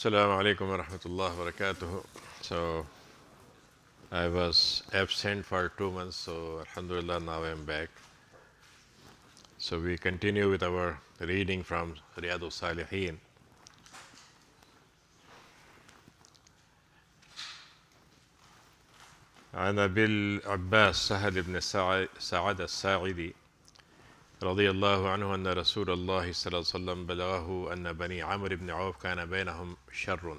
Assalamu alaikum wa rahmatullahi wa barakatuh. So, I was absent for 2 months, so Alhamdulillah, now I am back. So, we continue with our reading from Riadul Saliheen. عن أبي العباس سهل بن سعد الساعدي رضي الله عنه أن رسول الله صلى الله عليه وسلم بلغه أن بني عمرو بن عوف كان بينهم شر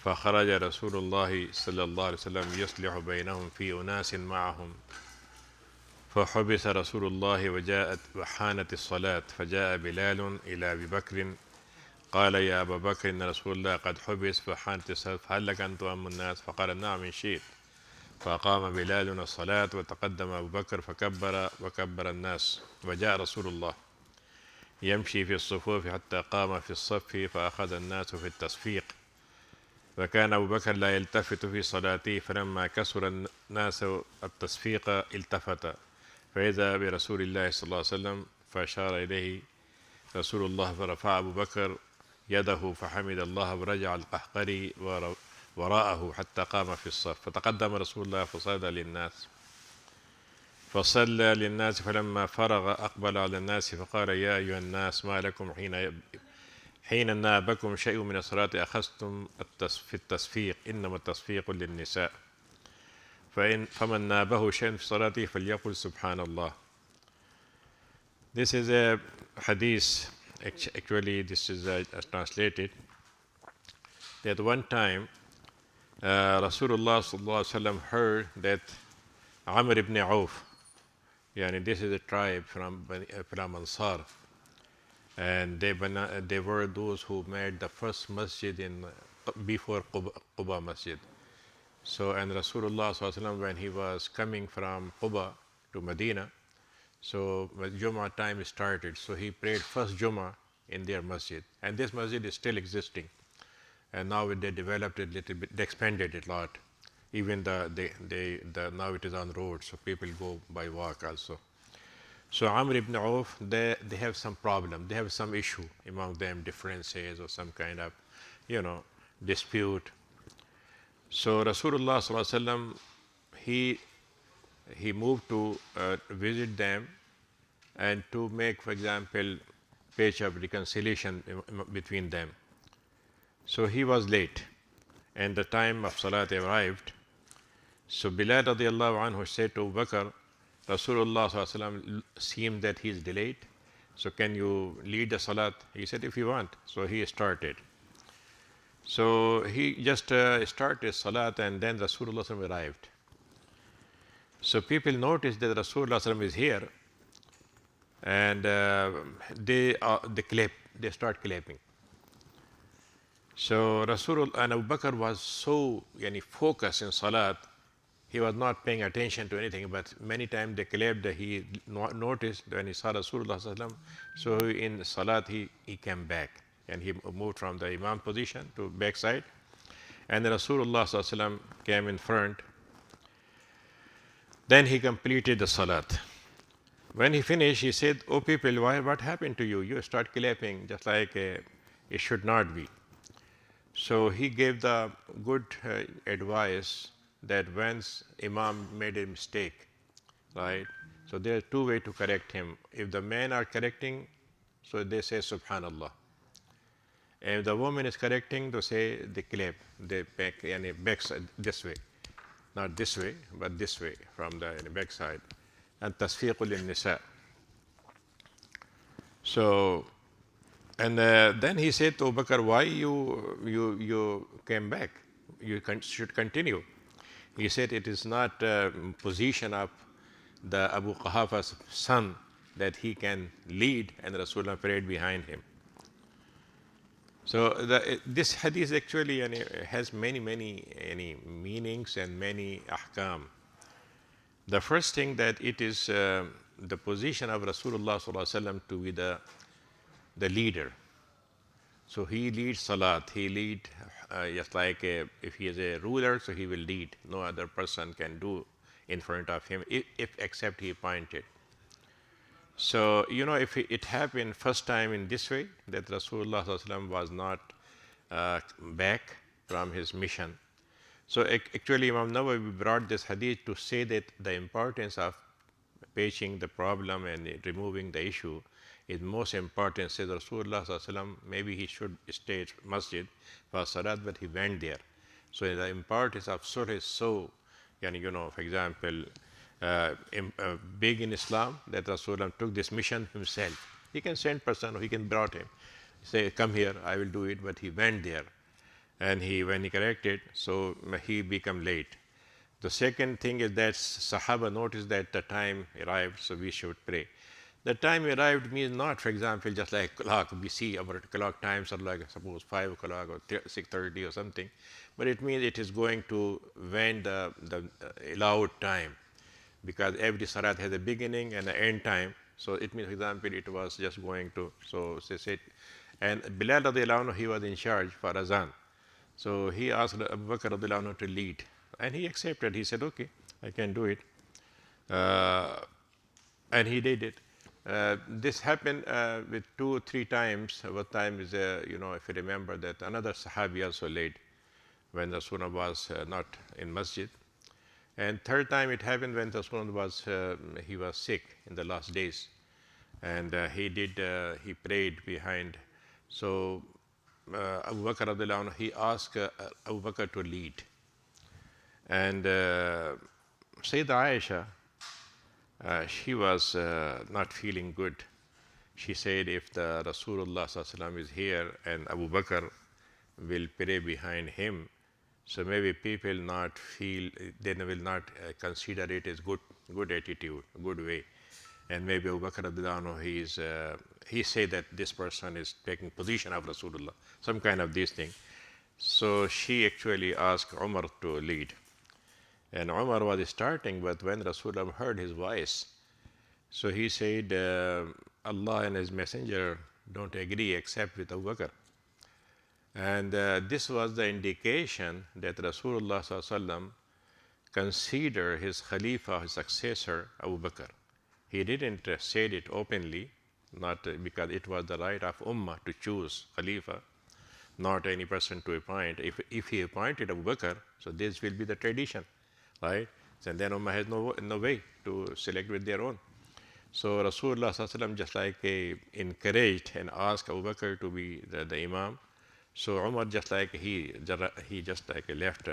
فخرج رسول الله صلى الله عليه وسلم يصلح بينهم في أناس معهم فحبس رسول الله وحانت الصلاة فجاء بلال إلى أبي بكر قال يا أبا بكر إن رسول الله قد حبس فحانت الصلاة فهل لك أن تؤم الناس فقال نعم إن شئت فأقام بلال الصلاة وتقدم أبو بكر فكبر وكبر الناس وجاء رسول الله يمشي في الصفوف حتى قام في الصف فأخذ الناس في التصفيق وكان أبو بكر لا يلتفت في صلاته فلما كسر الناس التصفيق التفت فإذا برسول الله صلى الله عليه وسلم فأشار إليه رسول الله فرفع أبو بكر يده فحمد الله ورجع القحقري وراءه حتى قام في الصف فتقدم رسول الله فصلى للناس فلما فرغ أقبل على الناس فقال يا أيها الناس ما لكم حين نابكم شيء من الصلاة أخذتم في التصفيق إنما التصفيق للنساء فمن نابه شيء في صلاته فليقل سبحان الله. This is a hadith. Actually, this is translated that one time Rasulullah sallallahu alaihi wasallam heard that Amr ibn Auf, yani this is a tribe from Ansar, and they were those who made the first masjid before Quba Masjid. So, and Rasulullah sallallahu alaihi wasallam, when he was coming from Quba to Medina, so Jummah time started. So he prayed first Jummah in their masjid, and this masjid is still existing. And now they developed it a little bit, they expanded it a lot. Even now it is on road, so people go by walk also. So Amr ibn Auf, they have some problem, they have some issue among them, differences or some kind of, dispute. So Rasulullah sallallahu alaihi wasallam, he moved to visit them and to make, for example, patch up reconciliation between them. So he was late, and the time of Salat arrived. So Bilal radiallahu anhu said to Abu Bakr, Rasulullah sallallahu alaihi wasallam seemed that he is delayed. So can you lead the Salat? He said, if you want. So he started. So he just started Salat, and then Rasulullah sallallahu alaihi wasallam arrived. So people noticed that Rasulullah sallallahu alaihi wasallam is here, and they clap. They start clapping. So Rasulullah and Abu Bakr was so focused in Salat, he was not paying attention to anything, but many times they clapped. He noticed when he saw Rasulullah sallallahu alaihi wasallam, so in Salat he came back and he moved from the Imam position to backside, and then Rasulullah sallallahu alaihi wasallam came in front. Then he completed the Salat. When he finished, he said, "Oh people, what happened to you? You start clapping just like it should not be." So he gave the good advice that once Imam made a mistake, right? So there are two ways to correct him. If the men are correcting, so they say Subhanallah. And if the woman is correcting, they clap, they backside this way, not this way, but this way from the backside. And tasfiqul nisa. So. And then he said to Abu Bakr, why you came back? You should continue. He said, it is not position of the Abu Quhafa's son that he can lead and Rasulullah prayed behind him. So this hadith actually has many meanings and many ahkam. The first thing that it is the position of Rasulullah sallallahu alaihi wasallam to be the leader. So he leads Salat, he lead just like if he is a ruler, so he will lead. No other person can do in front of him, if except he appointed. So, if it happened first time in this way, that Rasulullah was not back from his mission. So actually Imam Nawawi brought this hadith to say that the importance of patching the problem and removing the issue is most important. Says Rasulullah sallallahu alaihi wasallam, maybe he should stay at masjid for salat, but he went there. So the importance of sulh is so, for example, big in Islam that Rasulullah took this mission himself. He can send person or he can brought him, say, come here, I will do it, but he went there. And when he corrected, so he became late. The second thing is that Sahaba noticed that the time arrived, so we should pray. The time arrived means not, for example, just like clock. We see our clock times are like suppose 5 o'clock or 6:30 or something, but it means it is going to when the allowed time, because every salat has a beginning and an end time. So it means, for example, it was just going to, so they said, and Bilal radiallahu anhu, he was in charge for azan. So he asked Abu Bakr radiallahu anhu to lead, and he accepted. He said, okay, I can do it. And he did it. This happened with 2 or 3 times. What time is, if you remember that another Sahabi also late when the Rasulullah was not in masjid. And third time it happened when the Rasulullah was, he was sick in the last days. And he prayed behind. So Abu Bakr radiallahu anhu, he asked Abu Bakr to lead. And Sayyidah Aisha, she was not feeling good. She said, if the Rasulullah sallallahu alaihi wasallam is here and Abu Bakr will pray behind him, so maybe people not feel, they will not consider it as good attitude, good way. And maybe Abu Bakr radiallahu anhu, he said that this person is taking position of Rasulullah, some kind of this thing. So she actually asked Umar to lead. And Umar was starting, but when Rasulullah heard his voice, so he said, Allah and His Messenger don't agree except with Abu Bakr. And this was the indication that Rasulullah sallallahu alaihi wasallam considered his Khalifa, his successor, Abu Bakr. He didn't say it openly, not because it was the right of Ummah to choose Khalifa, not any person to appoint. If he appointed Abu Bakr, so this will be the tradition, right? And then Ummah has no way to select with their own. So Rasulullah sallallahu alaihi wasallam just like encouraged and asked Abu Bakr to be the Imam. So Umar just like he just like left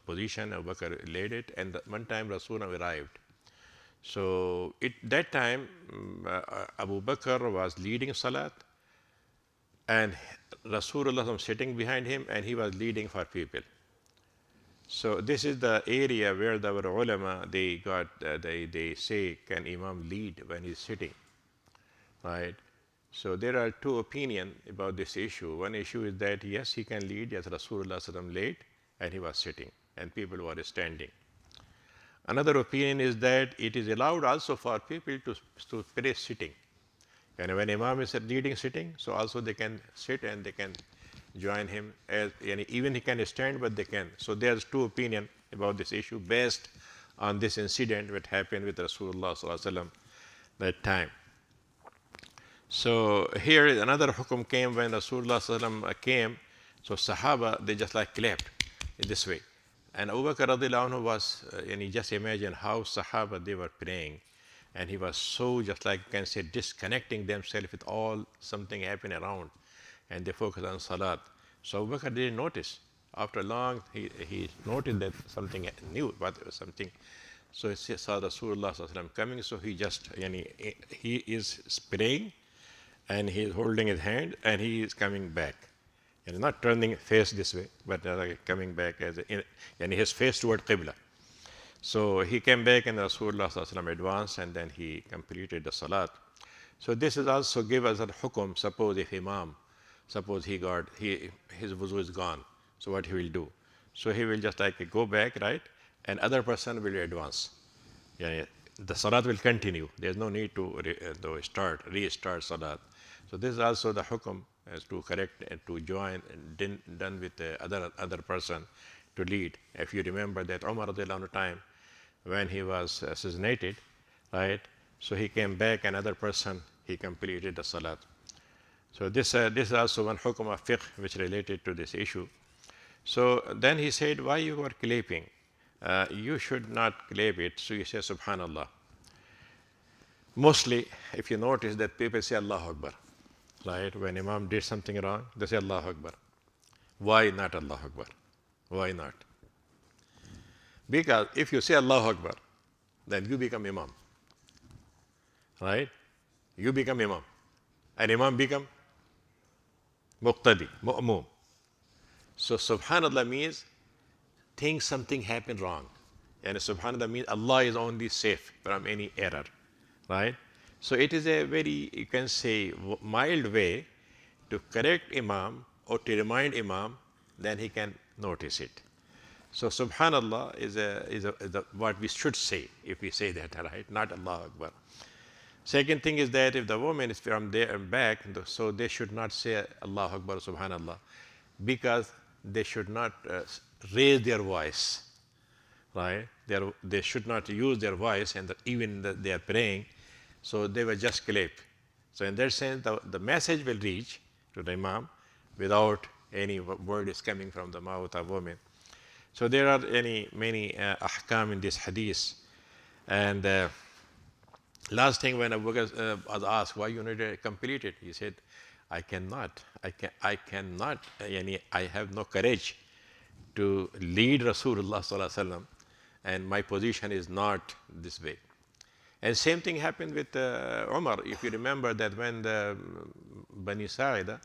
position, Abu Bakr led it, and one time Rasulullah arrived. So that time Abu Bakr was leading Salat and Rasulullah was sitting behind him and he was leading for people. So this is the area where our ulama, they say, can Imam lead when he's sitting, right? So there are 2 opinions about this issue. One issue is that yes, he can lead as Rasulullah sallam led and he was sitting and people were standing. Another opinion is that it is allowed also for people to pray sitting. And when Imam is leading sitting, so also they can sit and they can join him. Even he can stand, but they can. So there's 2 opinions about this issue based on this incident that happened with Rasulullah sallallahu alaihi wasallam that time. So here another hukum came when Rasulullah sallallahu alaihi wasallam came. So Sahaba, they just like clapped in this way. And Abu Bakr radiallahu anhu was, just imagine how Sahaba, they were praying. And he was so just like, can say, disconnecting themselves with all something happening around. And they focused on Salat. So Abu Bakr didn't notice. After long, he noted that something new, but something. So he saw Rasulullah sallallahu alaihi wasallam coming. So he just, he is praying and he is holding his hand and he is coming back. And not turning face this way, but coming back his face toward Qibla. So he came back and Rasulullah sallallahu alaihi wasallam advanced and then he completed the Salat. So this is also give us a hukum. Suppose if Imam, suppose his wuzu is gone, so what he will do? So he will just like go back, right? And other person will advance. The Salat will continue. There's no need to restart Salat. So this is also the hukum as to correct and to join and done with the other person to lead. If you remember that Umar radiallahu anhu time when he was assassinated, right? So he came back, another person, he completed the Salat. So this is also one hukum of fiqh which related to this issue. So then he said, why you are clapping? You should not clap it. So you say Subhanallah. Mostly, if you notice that people say Allahu Akbar, right? When Imam did something wrong, they say Allahu Akbar. Why not Allahu Akbar? Why not? Because if you say Allahu Akbar, then you become Imam, right? You become Imam, and Imam become Muqtadi, Mu'mum. So Subhanallah means something happened wrong, and Subhanallah means Allah is only safe from any error, right? So it is a very, you can say, mild way to correct Imam or to remind Imam, then he can notice it. So Subhanallah is what we should say if we say that, right? Not Allahu Akbar. Second thing is that if the woman is from there and back, so they should not say Allahu Akbar, Subhanallah, because they should not raise their voice, right? They should not use their voice, and even they are praying, so they will just clap. So in that sense, the message will reach to the Imam without any word is coming from the mouth of woman. So there are many ahkam in this hadith. And last thing, when Abu Bakr was asked why you need to complete it, he said, I cannot, I have no courage to lead Rasulullah sallallahu alaihi wasallam, and my position is not this way. And same thing happened with Umar. If you remember that when the Bani Sa'ida,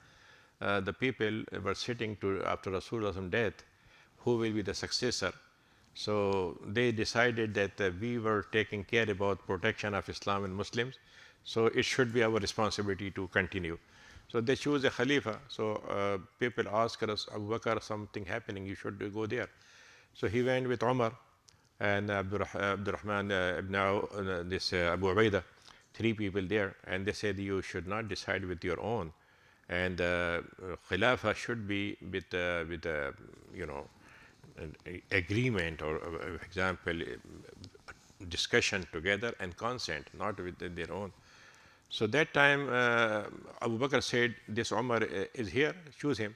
the people were sitting after Rasulullah's death, who will be the successor? So they decided that we were taking care about protection of Islam and Muslims, so it should be our responsibility to continue. So they choose a Khalifa. So people ask us, Abu Bakr, something happening, you should go there. So he went with Umar and Abdurrahman ibn Abu Ubaidah, 3 people there, and they said you should not decide with your own, and Khilafah should be with an agreement, or example, discussion together and consent, not with their own. So that time Abu Bakr said, this Umar is here, choose him.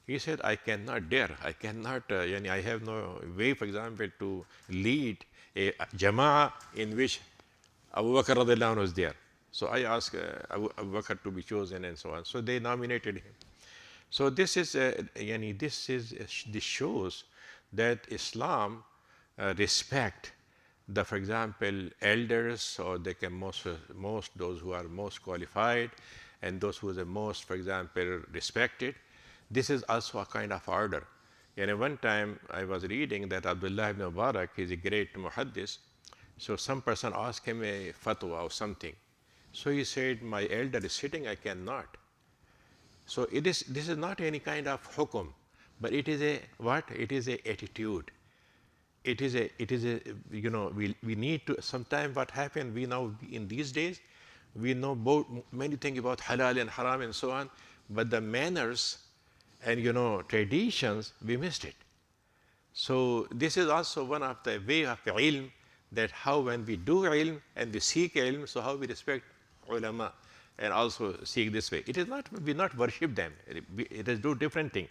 He said, I cannot dare, I cannot, I have no way, for example, to lead a jama'ah in which Abu Bakr radiallahu anhu was there. So I asked Abu Bakr to be chosen, and so on. So they nominated him. So this shows that Islam respect for example, elders, or they can most those who are most qualified, and those who are the most, for example, respected. This is also a kind of order. And one time I was reading that Abdullah ibn Mubarak is a great muhaddis. So some person asked him a fatwa or something. So he said, my elder is sitting, I cannot. So this is not any kind of hukum, but it is a what? It is a attitude. It is a we need to, sometimes what happens, we now in these days, we know about many things about halal and haram and so on, but the manners and traditions, we missed it. So this is also one of the way of ilm, that how when we do ilm and we seek ilm, so how we respect ulama and also seek this way. It is not, we not worship them. It is do different thing.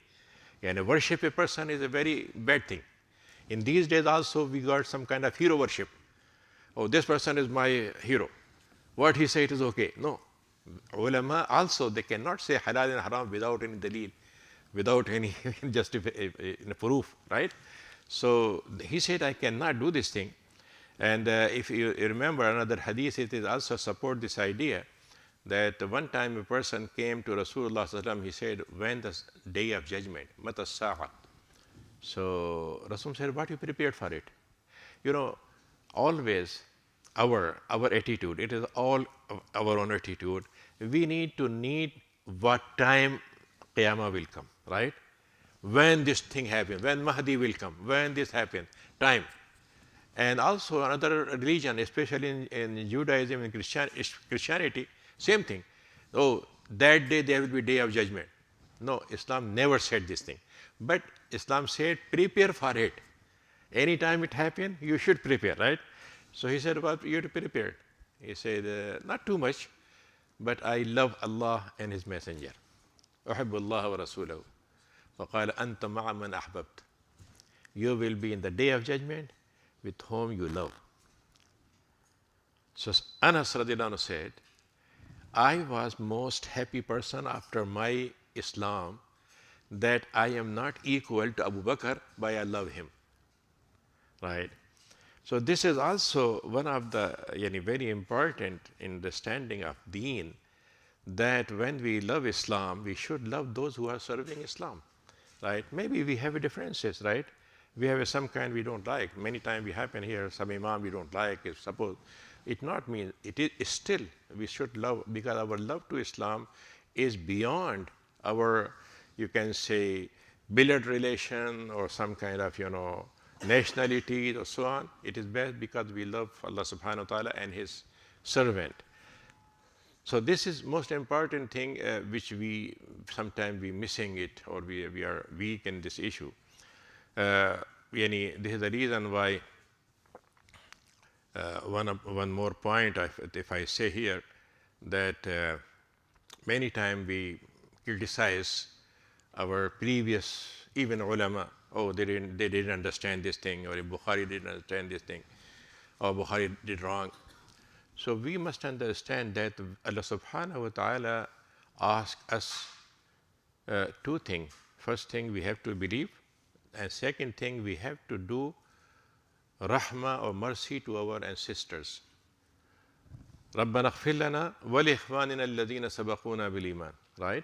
And worship a person is a very bad thing. In these days also we got some kind of hero worship. Oh, this person is my hero. What he say, it is okay. No. Ulama also, they cannot say halal and haram without any dalil, without any proof, right? So he said, I cannot do this thing. And if you remember another hadith, it is also support this idea that one time a person came to Rasulullah sallallahu alaihi wasallam, he said, when the day of judgment, mata sa'a. So Rasul said, what you prepared for it? Always our attitude, it is all our own attitude. We need what time Qiyamah will come, right? When this thing happens, when Mahdi will come, when this happens, time. And also another religion, especially in Judaism and Christianity, same thing. Oh, that day there will be day of judgment. No, Islam never said this thing. But Islam said, prepare for it. Anytime it happens, you should prepare, right? So he said, well, you have to prepare. He said, not too much, but I love Allah and His Messenger. أحب الله ورسوله فقال أنت مع من أحببت. You will be in the day of judgment with whom you love. So Anas radiallahu anhu said, I was most happy person after my Islam that I am not equal to Abu Bakr, but I love him. Right? So this is also one of the very important understanding of Deen, that when we love Islam, we should love those who are serving Islam. Right? Maybe we have differences, right? We have some kind we don't like. Many times we happen here, some imam we don't like. If suppose it not mean it is still we should love, because our love to Islam is beyond our, you can say, blood relation or some kind of nationality or so on. It is best because we love Allah subhanahu wa ta'ala and his servant. So this is most important thing which we sometimes we missing it, or we are weak in this issue. This is the reason why one more point if I say here, that many times we criticize our previous even ulama. Oh, they didn't understand this thing, or Bukhari didn't understand this thing, or Bukhari did wrong. So we must understand that Allah subhanahu wa ta'ala asks us two things. First thing, we have to believe, and second thing, we have to do rahmah or mercy to our ancestors. رَبَّنَا اغْفِرْ لَنَا وَلِإِخْوَانِنَا الَّذِينَ سَبَقُونَا بِالْإِيمَانِ. Right?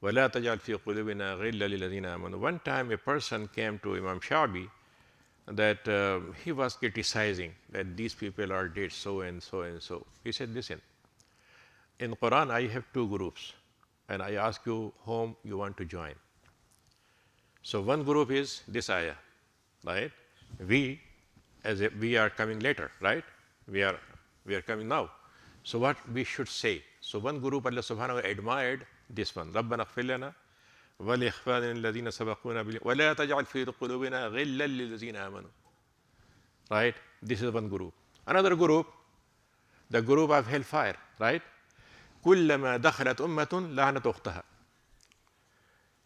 وَلَا تَجْعَلْ فِي قُلُوبِنَا غِلًّا لِلَّذِينَ آمَنُوا. One time a person came to Imam Shabi that he was criticizing that these people are did so and so and so. He said, listen, in Quran I have two groups, and I ask you whom you want to join. So one group is this ayah, right? We are coming later, right? We are coming now. So what we should say? So one group Allah subhanahu wa ta'ala admired this one. رَبَّنَا اغْفِرْ لَنَا وَلِإِخْوَانِنَا الَّذِينَ سَبَقُونَا بِالْإِيمَانِ وَلَا تَجْعَلْ فِي قُلُوبِنَا غِلًّا لِلَّذِينَ آمَنُوا. Right? This is one group. Another group, the group of hellfire, right? كُلَّمَا دَخَلَتْ أُمَّةٌ لَعْنَتْ أُخْتَهَا.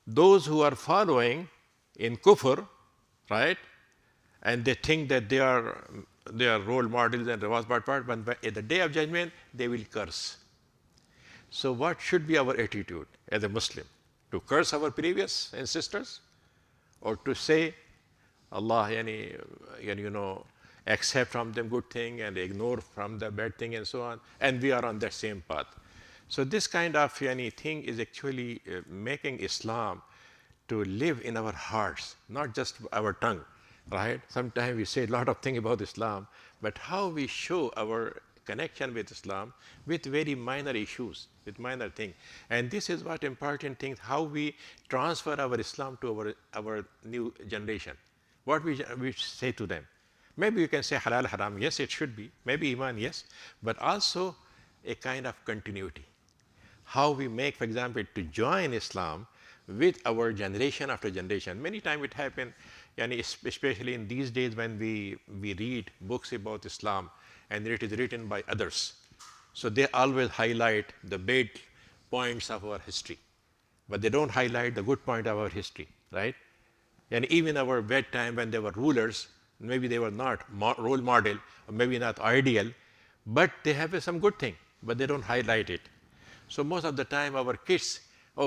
Those who are following in kufr, right? And they think that they are role models and rewards, but at the day of judgment they will curse. So what should be our attitude as a Muslim? To curse our previous ancestors, or to say Allah accept from them good thing and ignore from the bad thing and so on, and we are on that same path. So this kind of thing is actually making Islam to live in our hearts, not just our tongue, right? Sometimes we say a lot of things about Islam, but how we show our connection with Islam with very minor issues, with minor things. And this is what important thing, how we transfer our Islam to our new generation. What we say to them. Maybe you can say halal, haram, yes, it should be. Maybe iman, yes, but also a kind of continuity. How we make, for example, to join Islam with our generation after generation. Many times it happens, especially in these days when we read books about Islam and it is written by others. So they always highlight the bad points of our history, but they don't highlight the good point of our history, right? And even our bad time when they were rulers, maybe they were not role model, or maybe not ideal, but they have some good thing, but they don't highlight it. So most of the time our kids, we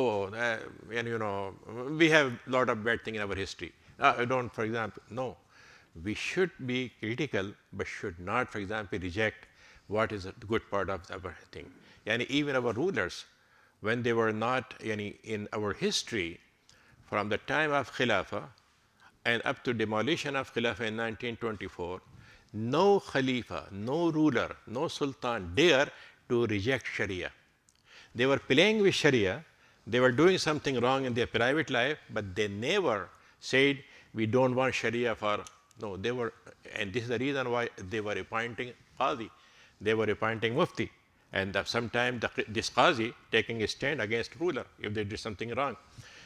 have a lot of bad thing in our history. Don't, for example, no. We should be critical, but should not, for example, reject what is a good part of our thing. And even our rulers, when they were not in our history, from the time of Khilafah and up to demolition of Khilafah in 1924, no Khalifa, no ruler, no Sultan dare to reject Sharia. They were playing with Sharia, they were doing something wrong in their private life, but they never said, we don't want Sharia for, no, they were, and this is the reason why they were appointing Qazi, they were appointing Mufti, and sometimes this Qazi taking a stand against ruler if they did something wrong.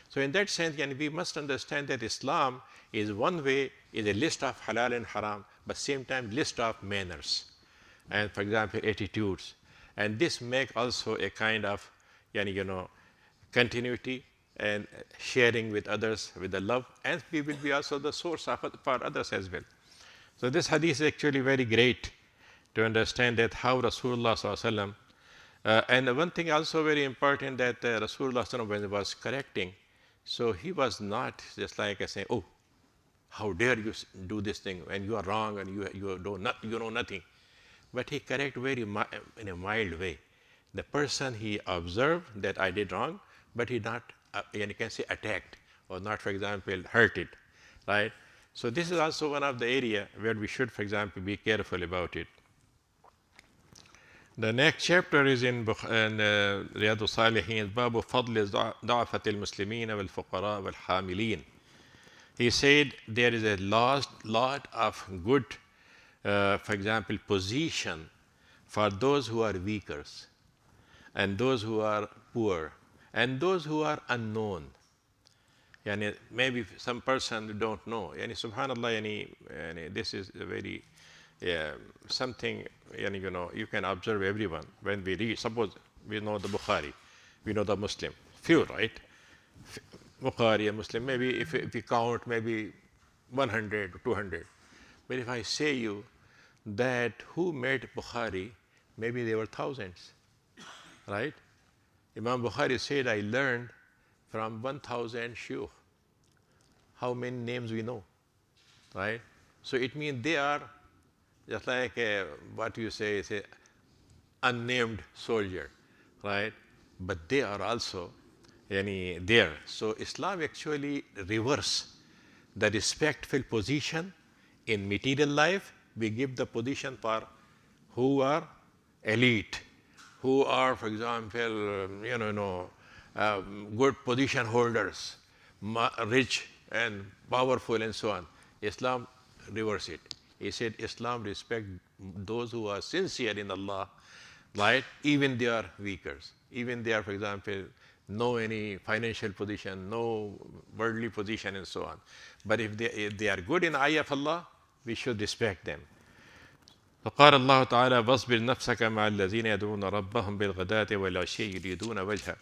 So in that sense, we must understand that Islam is one way, is a list of halal and haram, but same time list of manners, and for example, attitudes. And this make also a kind of, continuity and sharing with others with the love, and we will be also the source of for others as well. So this hadith is actually very great to understand that how Rasulullah SAW, and one thing also very important that Rasulullah SAW, when he was correcting, so he was not just like I say, oh, how dare you do this thing and you are wrong and you know nothing. But he correct very in a mild way. The person he observed that I did wrong, but he not and you can say attacked or not, for example, hurted, right? So this is also one of the area where we should, for example, be careful about it. The next chapter is in Riadul Saliheen, Babu Fadl Da'afat al-Muslimin wal-Fuqara wal-Hamilin. He said there is a lot of good, for example, position for those who are weaker and those who are poor and those who are unknown. Yani maybe some person don't know. Yani subhanallah, yani this is a very something, yani, you know, you can observe everyone when we read. Suppose we know the Bukhari, we know the Muslim, few, right? Bukhari and Muslim, maybe if we count, maybe 100 or 200. But if I say you that who made Bukhari, maybe there were thousands, right? Imam Bukhari said, I learned from 1,000 shuyukh. How many names we know, right? So it means they are just like what you say is a unnamed soldier, right? But they are also there. So Islam actually reverse the respectful position in material life. We give the position for who are elite, who are, for example, good position holders, rich and powerful and so on. Islam reverse it. He said Islam respect those who are sincere in Allah, right? Even they are weaker, even they are, for example, no any financial position, no worldly position and so on. But if they are good in the eye of Allah, we should respect them. فقال الله تعالى واصبر نفسك مع الذين يدعون ربهم بالغداة والعشي يريدون وجهه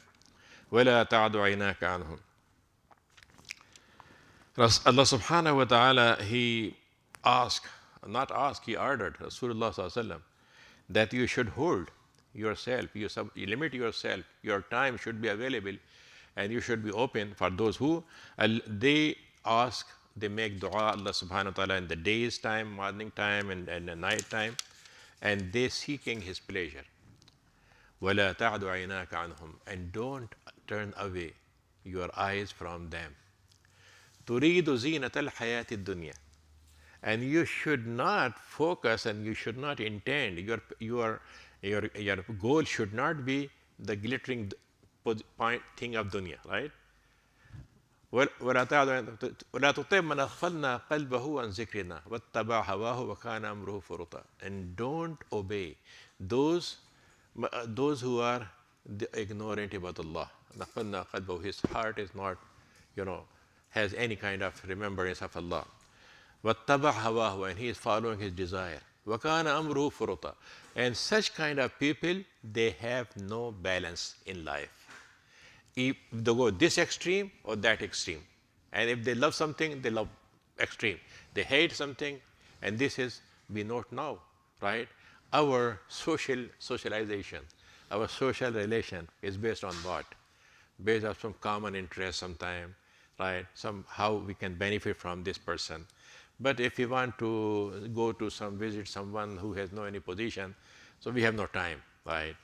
ولا تعد عيناك عنهم. Allah subhanahu wa ta'ala, he he ordered Rasulullah sallallahu alaihi wasallam that you should hold yourself, you limit yourself, your time should be available and you should be open for those who they make dua Allah subhanahu wa ta'ala in the day's time, morning time and the night time, and they seeking his pleasure. وَلَا تَعْدُ عَيْنَاكَ عَنْهُمْ, and don't turn away your eyes from them. تُرِيدُ زِينَةَ الْحَيَاةِ الدُّنْيا, and you should not focus and you should not intend, your goal should not be the glittering point thing of dunya, right? ولا تطع من أغفلنا قلبه عن ذكرنا واتبع هواه وكان أمره فرطا, and don't obey those who are ignorant about Allah. أغفلنا قلبه, his heart is not, has any kind of remembrance of Allah. واتبع هواه, and he is following his desire. وكان أمره فرطا, and such kind of people, they have no balance in life. If they go this extreme or that extreme, and if they love something, they love extreme. They hate something, and this is, we note now, right? Our socialization, our social relation is based on what? Based on some common interest sometime, right? How we can benefit from this person. But if we want to go to visit someone who has no any position, so we have no time, right?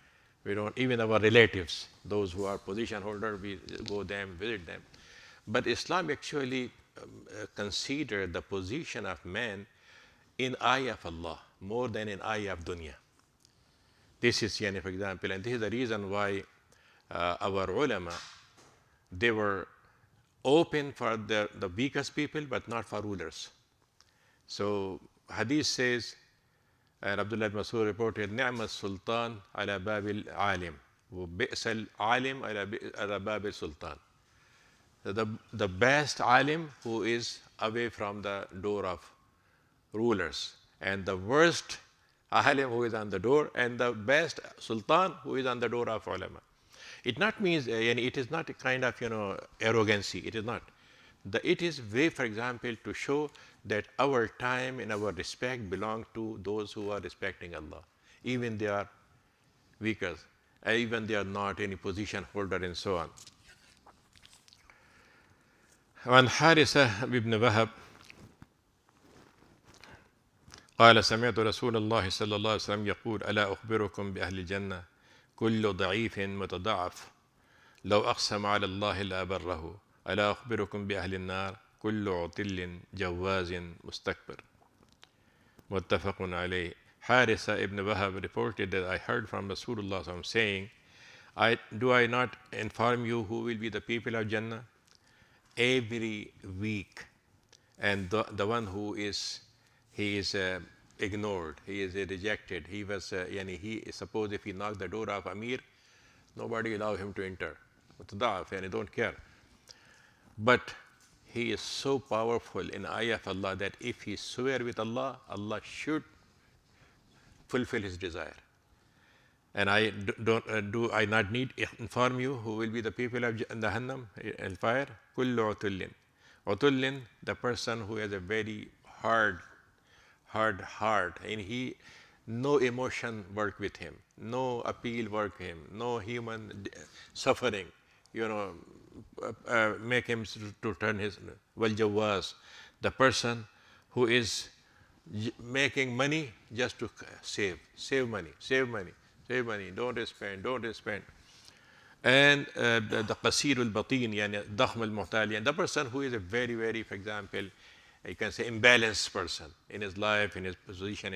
We don't, even our relatives, those who are position holder, we go them, visit them. But Islam actually consider the position of man in eye of Allah more than in eye of dunya. This is, for example, and this is the reason why our ulama, they were open for the weakest people, but not for rulers. So hadith says, and Abdullah ibn Mas'ud reported, نعم السلطان على باب العالم وبئس العالم على باب السلطان. The best alim who is away from the door of rulers, and the worst alim who is on the door, and the best sultan who is on the door of ulama. It not means, it is not a kind of, arrogancy. It is not. It is way, for example, to show that our time and our respect belong to those who are respecting Allah. Even they are weaker, even they are not any position holder and so on. وعن حارثة بن وهب قال سمعت رسول الله صلى الله عليه وسلم يقول ألا أخبركم بأهل الجنة كل ضعيف متضعف لو أقسم على الله لأبره ألا أخبركم بأهل النار كل عتل جواز مستكبر متفق عليه. Haritha ibn Wahab reported that I heard from Rasulullah saying, do I not inform you who will be the people of Jannah? Every week, and the one who is, he is ignored, he is rejected, he was, he, suppose if he knocked the door of Amir, nobody allow him to enter, and he don't care. But he is so powerful in eye of Allah that if he swear with Allah, Allah should fulfill his desire. And do I not need inform you who will be the people of Jahannam, fire? Kullu utullin. Utullin, the person who has a very hard heart, and he, no emotion work with him, no appeal work him, no human suffering, make him to turn his wal jawaz, the person who is making money just to save money, don't spend. And the qasir al-batin, yani dakhm al-muhtali, and the person who is a very, very, for example, you can say imbalanced person in his life, in his position,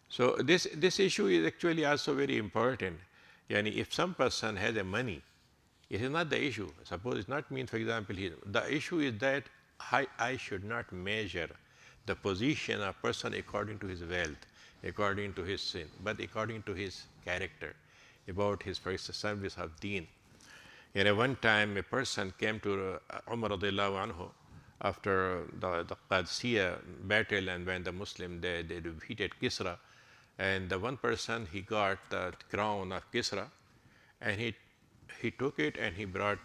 so this issue is actually also very important. Yani if some person has a money, it is not the issue. Suppose it's not mean, for example, the issue is that I should not measure the position of a person according to his wealth, according to his sin, but according to his character, about his first service of deen. One time a person came to Umar radiallahu anhu after the Qadisiyah battle, and when the Muslim they defeated Kisra, and the one person, he got the crown of Kisra, and he took it and he brought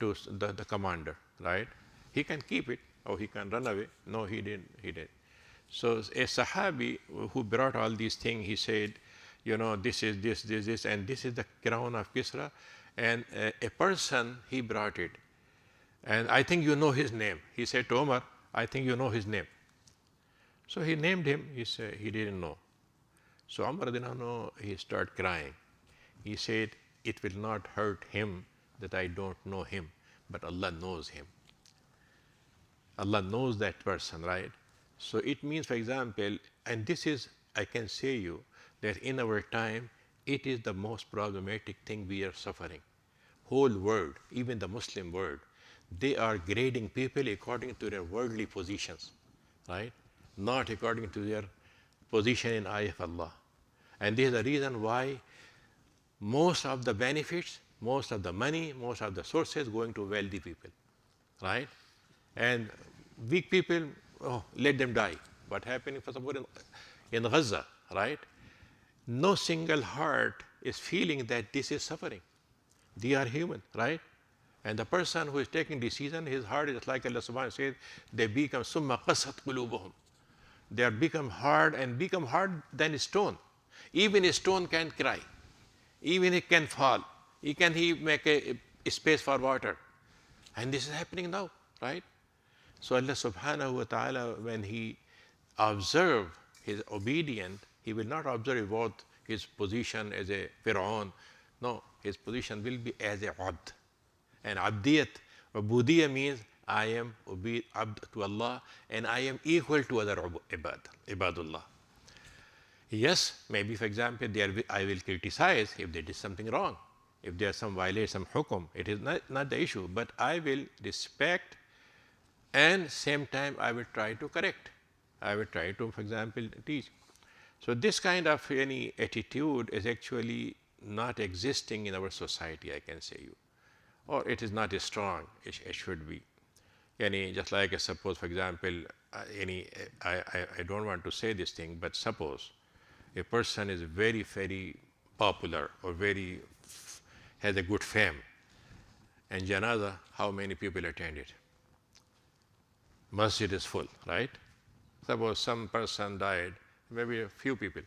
to the commander, right? He can keep it or he can run away. No, he didn't. So a Sahabi who brought all these things, he said, this is this, and this is the crown of Kisra, and a person, he brought it. And I think you know his name. He said to Omar, I think you know his name. So he named him. He said he didn't know. So Omar didn't know. He started crying. He said, it will not hurt him that I don't know him, but Allah knows him. Allah knows that person, right? So it means, for example, and this is, I can say you, that in our time, it is the most problematic thing we are suffering. Whole world, even the Muslim world, they are grading people according to their worldly positions, right? Not according to their position in eye of Allah. And this is the reason why most of the benefits, most of the money, most of the sources going to wealthy people, right? And weak people, let them die. What happened, for example, in Gaza, right? No single heart is feeling that this is suffering. They are human, right? And the person who is taking decision, his heart is like Allah subhanahu wa ta'ala says, they become summa qasat qulubuhum. They are become hard than a stone. Even a stone can cry. Even it can fall. He make a space for water. And this is happening now, right? So Allah subhanahu wa ta'ala, when he observe his obedient, he will not observe about his position as a Fir'aun. No, his position will be as a abd. And abdiyat, ubudiyya means I am abd to Allah and I am equal to other ibadullah. Yes, maybe for example, I will criticize if they did something wrong. If there is some violation, some hukum, it is not the issue, but I will respect and same time I will try to correct. I will try to, for example, teach. So this kind of any attitude is actually not existing in our society, I can say you. Or it is not as strong, it should be. Just like suppose, for example, I don't want to say this thing, but suppose a person is very, very popular or very has a good fame. And janaza, how many people attended? Masjid is full, right? Suppose some person died, maybe a few people.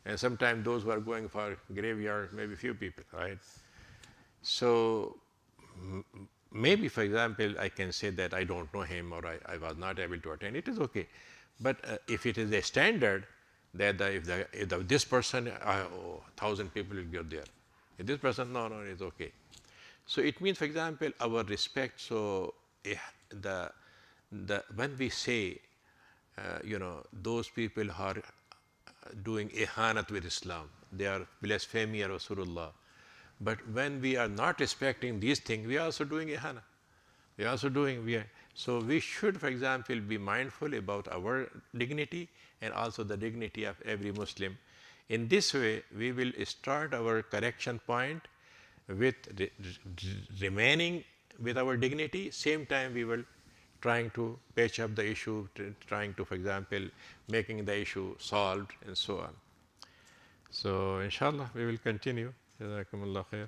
And sometimes those who are going for graveyard, maybe few people, right? So maybe, for example, I can say that I don't know him or I was not able to attend. It is okay. But if it is a standard that this person, 1,000 people will get there. If this person, no, it's okay. So it means, for example, our respect. So when we say, those people are doing ihanat with Islam, they are blasphemy of Rasulullah. But when we are not respecting these things, we are also doing ihana. We are also doing, so we should, for example, be mindful about our dignity and also the dignity of every Muslim. In this way, we will start our correction point with remaining with our dignity. Same time, we will trying to patch up the issue, trying to, for example, making the issue solved and so on. So, inshallah, we will continue. Jazakumullah khair.